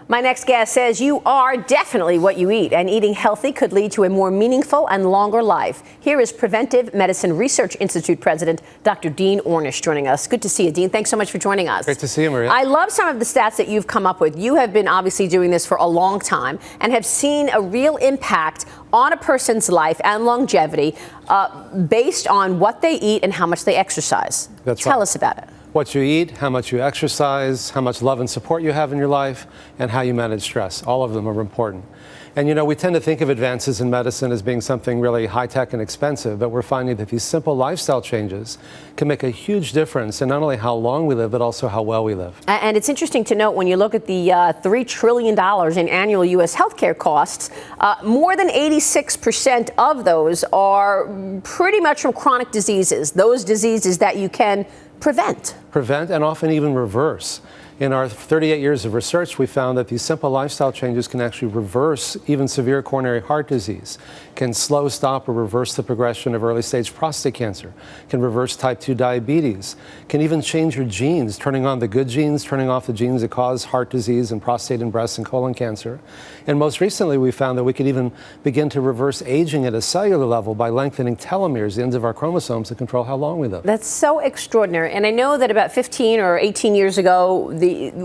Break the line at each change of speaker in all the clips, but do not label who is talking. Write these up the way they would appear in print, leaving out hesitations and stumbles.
My next guest says you are definitely what you eat, and eating healthy could lead to a more meaningful and longer life. Here is Preventive Medicine Research Institute President Dr. Dean Ornish joining us. Good to see you, Dean. Thanks so much for joining us.
Great to see you, Maria.
I love some of the stats that you've come up with. You have been obviously doing this for a long time and have seen a real impact on a person's life and longevity based on what they eat and how much they exercise.
That's right.
Tell us about it.
What you eat, how much you exercise, how much love and support you have in your life, and how you manage stress. All of them are important. And you know, we tend to think of advances in medicine as being something really high-tech and expensive, but we're finding that these simple lifestyle changes can make a huge difference in not only how long we live, but also how well we live.
And it's interesting to note when you look at the $3 trillion in annual U.S. healthcare costs, more than 86% of those are pretty much from chronic diseases, those diseases that you can prevent and often even reverse. In our 38 years of research, we found that these simple lifestyle changes can actually reverse even severe coronary heart disease, can slow, stop, or reverse the progression of early-stage prostate cancer, can reverse type 2 diabetes, can even change your genes, turning on the good genes, turning off the genes that cause heart disease and prostate and breast and colon cancer. And most recently, we found that we could even begin to reverse aging at a cellular level by lengthening telomeres, the ends of our chromosomes, to control how long we live. That's so extraordinary. And I know that about 15 or 18 years ago,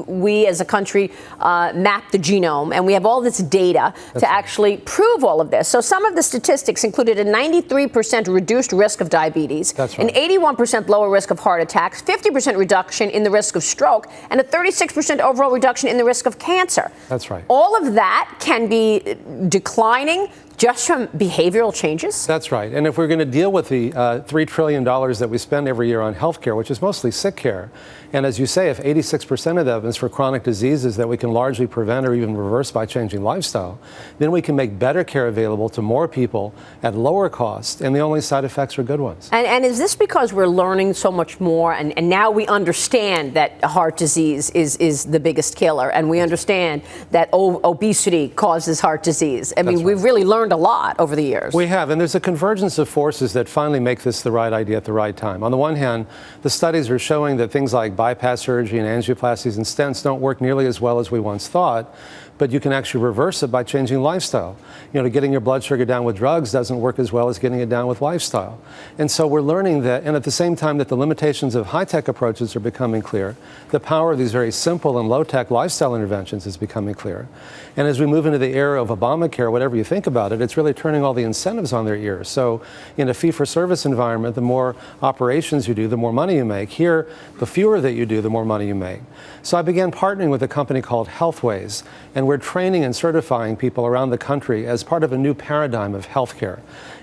we as a country mapped the genome, and we have all this data to actually prove all of this. So some of the statistics included a 93% reduced risk of diabetes, an 81% lower risk of heart attacks, 50% reduction in the risk of stroke, and a 36% overall reduction in the risk of cancer.
That's right.
All of that can be declining just from behavioral changes?
That's right. And if we're going to deal with the $3 trillion that we spend every year on healthcare, which is mostly sick care, and as you say, if 86% of that is for chronic diseases that we can largely prevent or even reverse by changing lifestyle, then we can make better care available to more people at lower cost, and the only side effects are good ones.
And is this because we're learning so much more, and now we understand that heart disease is the biggest killer, and we understand that obesity causes heart disease? I mean, we've really learned a lot over the years.
We have, and there's a convergence of forces that finally make this the right idea at the right time. On the one hand, the studies are showing that things like bypass surgery and angioplasties and stents don't work nearly as well as we once thought, but you can actually reverse it by changing lifestyle. You know, getting your blood sugar down with drugs doesn't work as well as getting it down with lifestyle. And so we're learning that, and at the same time that the limitations of high-tech approaches are becoming clear, the power of these very simple and low-tech lifestyle interventions is becoming clear. And as we move into the era of Obamacare, whatever you think about it, it's really turning all the incentives on their ears. So in a fee-for-service environment, the more operations you do, the more money you make. Here, the fewer that you do, the more money you make. So I began partnering with a company called Healthways, and we're training and certifying people around the country as part of a new paradigm of healthcare.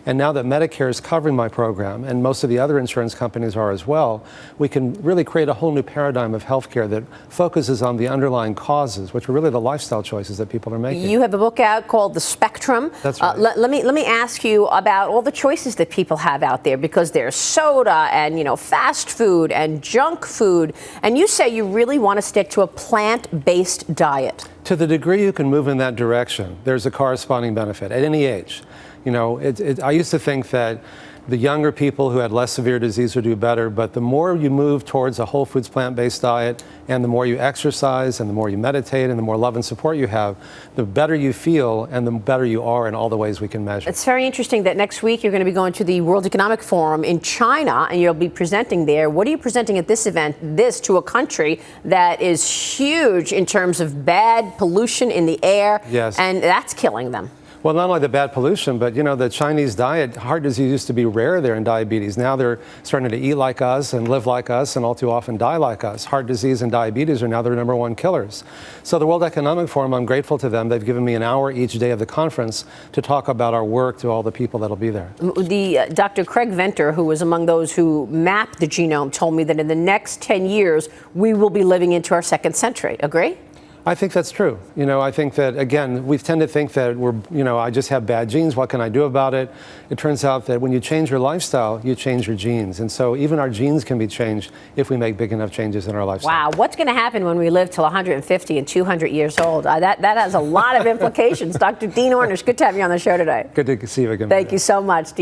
And now that Medicare is covering my program, and most of the other insurance companies are as well, we can really create a whole new paradigm of healthcare that focuses on the underlying causes, which are really the lifestyle choices that people are making.
You have a book out called The Spectrum.
That's right.
Let me ask you about all the choices that people have out there, because there's soda and, you know, fast food and junk food, and you say you really want to stick to a plant-based diet.
To the degree you can move in that direction, there's a corresponding benefit at any age. You know, I used to think that the younger people who had less severe disease would do better, but the more you move towards a whole foods plant-based diet, and the more you exercise, and the more you meditate, and the more love and support you have, the better you feel and the better you are in all the ways we can measure.
It's very interesting that next week you're going to be going to the World Economic Forum in China, and you'll be presenting there. What are you presenting at this event, to a country that is huge in terms of bad pollution in the air, and that's killing them?
Well, not only the bad pollution, but, you know, the Chinese diet, heart disease used to be rare there in diabetes. Now they're starting to eat like us and live like us and all too often die like us. Heart disease and diabetes are now their #1 killers. So the World Economic Forum, I'm grateful to them. They've given me an hour each day of the conference to talk about our work to all the people that'll be there.
Dr. Craig Venter, who was among those who mapped the genome, told me that in the next 10 years, we will be living into our second century. Agree?
I think that's true. You know, I think that, again, we tend to think that I just have bad genes. What can I do about it? It turns out that when you change your lifestyle, you change your genes. And so even our genes can be changed if we make big enough changes in our lifestyle.
Wow. What's going to happen when we live till 150 and 200 years old? That has a lot of implications. Dr. Dean Ornish, good to have you on the show today.
Good to see you again.
Thank you so much, Dean.